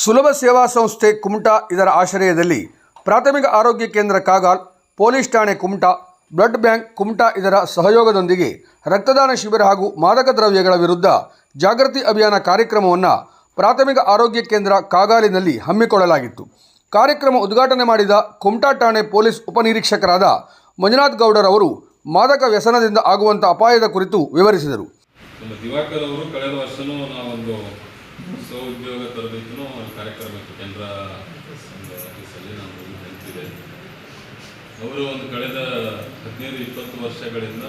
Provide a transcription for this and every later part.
ಸುಲಭ ಸೇವಾ ಸಂಸ್ಥೆ ಕುಮಟಾ ಇದರ ಆಶ್ರಯದಲ್ಲಿ ಪ್ರಾಥಮಿಕ ಆರೋಗ್ಯ ಕೇಂದ್ರ ಕಾಗಾಲ್, ಪೊಲೀಸ್ ಠಾಣೆ ಕುಮಟಾ, ಬ್ಲಡ್ ಬ್ಯಾಂಕ್ ಕುಮಟಾ ಇದರ ಸಹಯೋಗದೊಂದಿಗೆ ರಕ್ತದಾನ ಶಿಬಿರ ಹಾಗೂ ಮಾದಕ ದ್ರವ್ಯಗಳ ವಿರುದ್ಧ ಜಾಗೃತಿ ಅಭಿಯಾನ ಕಾರ್ಯಕ್ರಮವನ್ನು ಪ್ರಾಥಮಿಕ ಆರೋಗ್ಯ ಕೇಂದ್ರ ಕಾಗಾಲಿನಲ್ಲಿ ಹಮ್ಮಿಕೊಳ್ಳಲಾಗಿತ್ತು. ಕಾರ್ಯಕ್ರಮ ಉದ್ಘಾಟನೆ ಮಾಡಿದ ಕುಮಟಾ ಠಾಣೆ ಪೊಲೀಸ್ ಉಪನಿರೀಕ್ಷಕರಾದ ಮಂಜುನಾಥ್ ಗೌಡರವರು ಮಾದಕ ವ್ಯಸನದಿಂದ ಆಗುವಂಥ ಅಪಾಯದ ಕುರಿತು ವಿವರಿಸಿದರು. ನಮ್ಮ ದಿವಾಕರ್ ಅವರು ಕಳೆದ ವರ್ಷನೂ ನಾವೊಂದು ಸ್ವಉದ್ಯೋಗ ತರಬೇತಿನೂ ಕಾರ್ಯಕ್ರಮಕ್ಕೆ ಕೇಂದ್ರ ಆಫೀಸಲ್ಲಿ ನಾನು ನೆನಪಿದೆ. ಅವರು ಒಂದು ಕಳೆದ 15-20 ವರ್ಷಗಳಿಂದ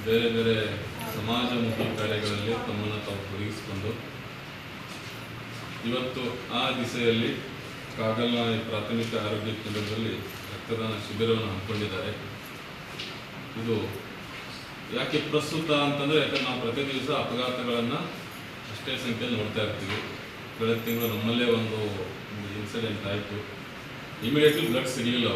ಬೇರೆ ಬೇರೆ ಸಮಾಜಮುಖಿ ಕಾರ್ಯಗಳಲ್ಲಿ ತಮ್ಮನ್ನು ತಾವು ತೊಡಗಿಸಿಕೊಂಡು ಇವತ್ತು ಆ ದಿಸೆಯಲ್ಲಿ ಕಾಗಲ್ನ ಪ್ರಾಥಮಿಕ ಆರೋಗ್ಯ ಕೇಂದ್ರದಲ್ಲಿ ರಕ್ತದಾನ ಶಿಬಿರವನ್ನು ಹಮ್ಮಿಕೊಂಡಿದ್ದಾರೆ. ಇದು ಯಾಕೆ ಪ್ರಸ್ತುತ ಅಂತಂದರೆ, ಯಾಕಂದ್ರೆ ನಾವು ಪ್ರತಿ ದಿವಸ ಅಪಘಾತಗಳನ್ನು ಅಷ್ಟೇ ಸಂಖ್ಯೆಯಲ್ಲಿ ನೋಡ್ತಾ ಇರ್ತೀವಿ. ಕಳೆದ ತಿಂಗಳು ನಮ್ಮಲ್ಲೇ ಒಂದು ಇನ್ಸಿಡೆಂಟ್ ಆಯಿತು. ಇಮಿಡಿಯೇಟ್ಲಿ ಬ್ಲಡ್ ಸಿಗಲಿಲ್ಲ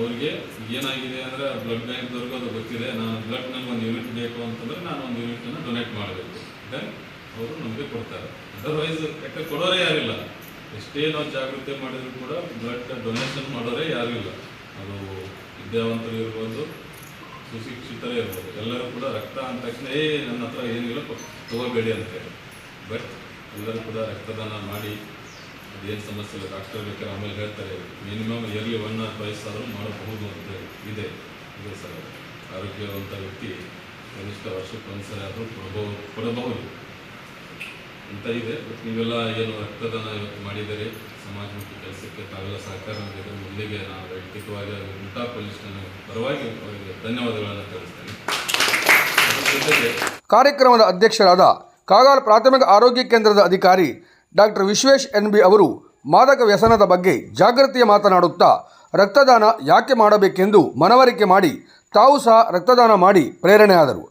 ಅವ್ರಿಗೆ ಏನಾಗಿದೆ ಅಂದರೆ ಬ್ಲಡ್ ಬ್ಯಾಂಕ್ದವ್ರಿಗೂ ಅದು ಗೊತ್ತಿದೆ. ನಾನು ಬ್ಲಡ್ ನನಗೆ ಒಂದು ಯೂನಿಟ್ ಬೇಕು ಅಂತಂದರೆ ನಾನು ಒಂದು ಯೂನಿಟನ್ನು ಡೊನೇಟ್ ಮಾಡಬೇಕು, ದೆನ್ ಅವರು ನಮಗೆ ಕೊಡ್ತಾರೆ. ಅದರ್ವೈಸ್ ಯಾಕೆ ಕೊಡೋರೇ ಯಾರಿಲ್ಲ. ಎಷ್ಟೇ ನಾವು ಜಾಗೃತಿ ಮಾಡಿದರೂ ಕೂಡ ಬ್ಲಡ್ ಡೊನೇಷನ್ ಮಾಡೋರೇ ಯಾರೂ ಇಲ್ಲ. ಅದು ವಿದ್ಯಾವಂತರು ಇರ್ಬೋದು, ಸುಶಿಕ್ಷಿತರೇ ಇರ್ಬೋದು, ಎಲ್ಲರೂ ಕೂಡ ರಕ್ತ ಅಂದ ತಕ್ಷಣ ನನ್ನ ಹತ್ರ ಏನಿಲ್ಲ ತಗೋಬೇಡಿ ಅಂತೇಳಿ. ಬಟ್ ಎಲ್ಲರೂ ಕೂಡ ರಕ್ತದಾನ ಮಾಡಿ ಅದೇನು ಸಮಸ್ಯೆ ಇಲ್ಲ. ಡಾಕ್ಟರ್ ಬೇಕಾದ್ರೆ ಆಮೇಲೆ ಹೇಳ್ತಾರೆ, ಮಿನಿಮಮ್ ಇಯರ್ಲಿ 1 or 2 ಆದರೂ ಮಾಡಬಹುದು ಅಂತ ಇದೆ ಸರ್. ಆರೋಗ್ಯವಂತ ವ್ಯಕ್ತಿ ಕನಿಷ್ಠ ವರ್ಷಕ್ಕೆ ಒಂದ್ಸರಿ ಆದರೂ ಕೊಡಬಹುದು ಅಂತ ಇದೆ. ಬಟ್ ನೀವೆಲ್ಲ ಏನು ರಕ್ತದಾನ ಇವತ್ತು ಮಾಡಿದರೆ ಸಮಾಜಮುಖಿ ಕೆಲಸಕ್ಕೆ ತಾವೆಲ್ಲ ಸಹಕಾರ ನೀಡಿದರೆ ಮೊದಲಿಗೆ ನಾವು ವೈಯಕ್ತಿಕವಾಗಿ ಕುಮಟಾ ಪೊಲೀಸ್ ಠಾಣೆ ಪರವಾಗಿ ಅವರಿಗೆ ಧನ್ಯವಾದಗಳನ್ನು ತಿಳಿಸ್ತೇನೆ. ಕಾರ್ಯಕ್ರಮದ ಅಧ್ಯಕ್ಷರಾದ ಕಾಗಾಲ್ ಪ್ರಾಥಮಿಕ ಆರೋಗ್ಯ ಕೇಂದ್ರದ ಅಧಿಕಾರಿ ಡಾಕ್ಟರ್ ವಿಶ್ವೇಶ್ NB ಅವರು ಮಾದಕ ವ್ಯಸನದ ಬಗ್ಗೆ ಜಾಗೃತಿಯ ಮಾತನಾಡುತ್ತಾ ರಕ್ತದಾನ ಯಾಕೆ ಮಾಡಬೇಕೆಂದು ಮನವರಿಕೆ ಮಾಡಿ ತಾವು ಸಹ ರಕ್ತದಾನ ಮಾಡಿ ಪ್ರೇರಣೆಯಾದರು.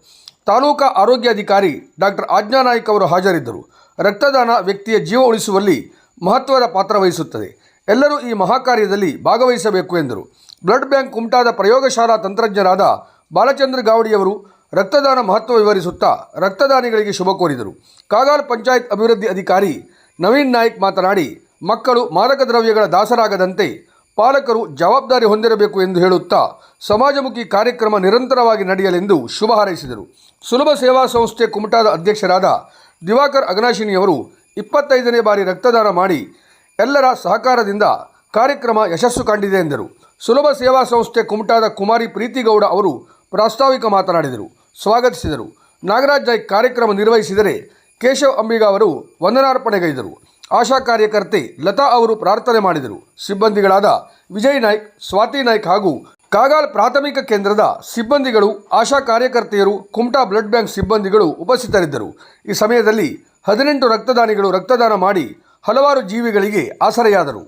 ತಾಲೂಕಾ ಆರೋಗ್ಯಾಧಿಕಾರಿ ಡಾಕ್ಟರ್ ಆಜ್ಞಾ ನಾಯ್ಕ್ ಅವರು ಹಾಜರಿದ್ದರು. ರಕ್ತದಾನ ವ್ಯಕ್ತಿಯ ಜೀವ ಉಳಿಸುವಲ್ಲಿ ಮಹತ್ವದ ಪಾತ್ರ ವಹಿಸುತ್ತದೆ. ಎಲ್ಲರೂ ಈ ಮಹಾಕಾರ್ಯದಲ್ಲಿ ಭಾಗವಹಿಸಬೇಕು ಎಂದರು. ಬ್ಲಡ್ ಬ್ಯಾಂಕ್ ಕುಮಟಾದ ಪ್ರಯೋಗಶಾಲಾ ತಂತ್ರಜ್ಞರಾದ ಬಾಲಚಂದ್ರ ಗಾವಡಿಯವರು ರಕ್ತದಾನ ಮಹತ್ವ ವಿವರಿಸುತ್ತಾ ರಕ್ತದಾನಿಗಳಿಗೆ ಶುಭ ಕೋರಿದರು. ಕಾಗಾಲ್ ಪಂಚಾಯತ್ ಅಭಿವೃದ್ಧಿ ಅಧಿಕಾರಿ ನವೀನ್ ನಾಯ್ಕ್ ಮಾತನಾಡಿ, ಮಕ್ಕಳು ಮಾದಕ ದ್ರವ್ಯಗಳ ದಾಸರಾಗದಂತೆ ಪಾಲಕರು ಜವಾಬ್ದಾರಿ ಹೊಂದಿರಬೇಕು ಎಂದು ಹೇಳುತ್ತಾ ಸಮಾಜಮುಖಿ ಕಾರ್ಯಕ್ರಮ ನಿರಂತರವಾಗಿ ನಡೆಯಲೆಂದು ಶುಭ ಹಾರೈಸಿದರು. ಸುಲಭ ಸೇವಾ ಸಂಸ್ಥೆ ಕುಮಟಾದ ಅಧ್ಯಕ್ಷರಾದ ದಿವಾಕರ್ ಅಗನಾಶಿನಿಯವರು 25ನೇ ಬಾರಿ ರಕ್ತದಾನ ಮಾಡಿ ಎಲ್ಲರ ಸಹಕಾರದಿಂದ ಕಾರ್ಯಕ್ರಮ ಯಶಸ್ಸು ಕಂಡಿದೆ ಎಂದರು. ಸುಲಭ ಸೇವಾ ಸಂಸ್ಥೆ ಕುಮಟಾದ ಕುಮಾರಿ ಪ್ರೀತಿಗೌಡ ಅವರು ಪ್ರಾಸ್ತಾವಿಕ ಮಾತನಾಡಿದರು, ಸ್ವಾಗತಿಸಿದರು. ನಾಗರಾಜ್ ನಾಯ್ಕ್ ಕಾರ್ಯಕ್ರಮ ನಿರ್ವಹಿಸಿದರೆ ಕೇಶವ್ ಅಂಬಿಗ ಅವರು ವಂದನಾರ್ಪಣೆಗೈದರು. ಆಶಾ ಕಾರ್ಯಕರ್ತೆ ಲತಾ ಅವರು ಪ್ರಾರ್ಥನೆ ಮಾಡಿದರು. ಸಿಬ್ಬಂದಿಗಳಾದ ವಿಜಯ್ ನಾಯ್ಕ್, ಸ್ವಾತಿ ನಾಯ್ಕ್ ಹಾಗೂ ಕಾಗಾಲ್ ಪ್ರಾಥಮಿಕ ಕೇಂದ್ರದ ಸಿಬ್ಬಂದಿಗಳು, ಆಶಾ ಕಾರ್ಯಕರ್ತೆಯರು, ಕುಮಟಾ ಬ್ಲಡ್ ಬ್ಯಾಂಕ್ ಸಿಬ್ಬಂದಿಗಳು ಉಪಸ್ಥಿತರಿದ್ದರು. ಈ ಸಮಯದಲ್ಲಿ 18 ರಕ್ತದಾನಿಗಳು ರಕ್ತದಾನ ಮಾಡಿ ಹಲವಾರು ಜೀವಿಗಳಿಗೆ ಆಸರೆಯಾದರು.